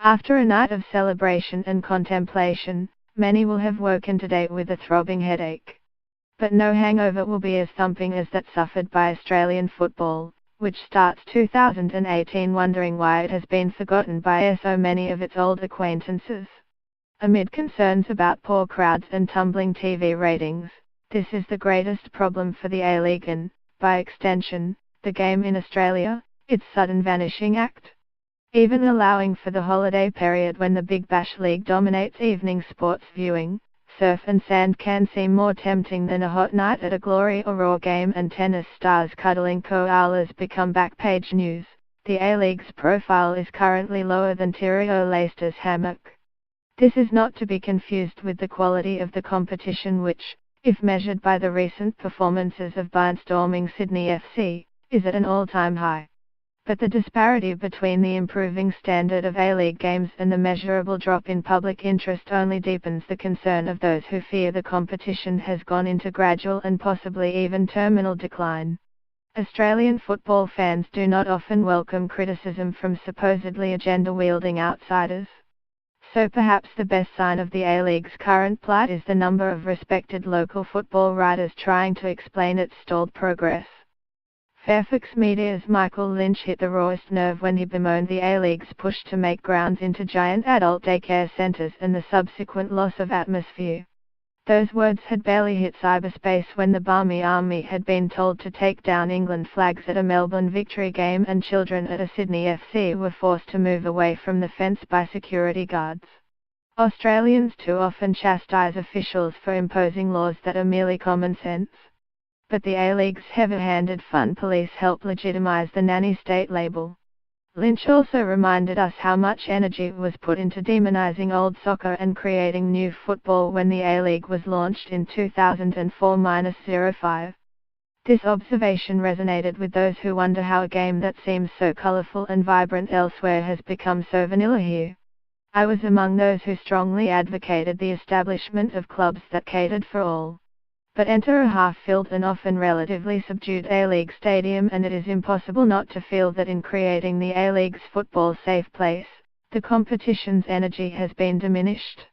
After a night of celebration and contemplation, many will have woken today with a throbbing headache. But no hangover will be as thumping as that suffered by Australian football, which starts 2018 wondering why it has been forgotten by so many of its old acquaintances. Amid concerns about poor crowds and tumbling TV ratings, this is the greatest problem for the A-League and, by extension, the game in Australia, its sudden vanishing act. Even allowing for the holiday period when the Big Bash League dominates evening sports viewing, surf and sand can seem more tempting than a hot night at a Glory or Raw game, and tennis stars cuddling koalas become back-page news. The A-League's profile is currently lower than Tyrio Leicester's hammock. This is not to be confused with the quality of the competition which, if measured by the recent performances of barnstorming Sydney FC, is at an all-time high. But the disparity between the improving standard of A-League games and the measurable drop in public interest only deepens the concern of those who fear the competition has gone into gradual and possibly even terminal decline. Australian football fans do not often welcome criticism from supposedly agenda-wielding outsiders. So perhaps the best sign of the A-League's current plight is the number of respected local football writers trying to explain its stalled progress. Fairfax Media's Michael Lynch hit the rawest nerve when he bemoaned the A-League's push to make grounds into giant adult daycare centres and the subsequent loss of atmosphere. Those words had barely hit cyberspace when the Barmy Army had been told to take down England flags at a Melbourne Victory game, and children at a Sydney FC were forced to move away from the fence by security guards. Australians too often chastise officials for imposing laws that are merely common sense. But the A-League's heavy-handed fun police help legitimize the nanny state label. Lynch also reminded us how much energy was put into demonizing old soccer and creating new football when the A-League was launched in 2004-05. This observation resonated with those who wonder how a game that seems so colorful and vibrant elsewhere has become so vanilla here. I was among those who strongly advocated the establishment of clubs that catered for all. But enter a half-filled and often relatively subdued A-League stadium and it is impossible not to feel that in creating the A-League's football safe place, the competition's energy has been diminished.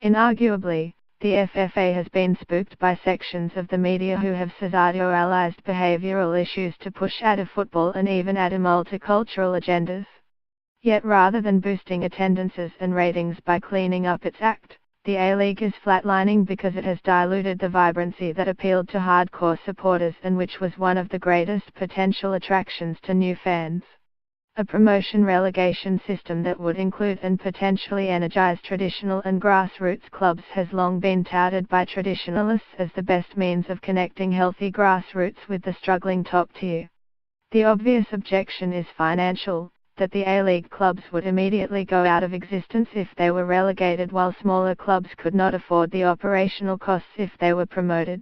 Inarguably, the FFA has been spooked by sections of the media who have socialized behavioral issues to push anti-football and even anti-multicultural agendas. Yet rather than boosting attendances and ratings by cleaning up its act, the A-League is flatlining because it has diluted the vibrancy that appealed to hardcore supporters and which was one of the greatest potential attractions to new fans. A promotion-relegation system that would include and potentially energize traditional and grassroots clubs has long been touted by traditionalists as the best means of connecting healthy grassroots with the struggling top tier. The obvious objection is financial, that the A-League clubs would immediately go out of existence if they were relegated, while smaller clubs could not afford the operational costs if they were promoted.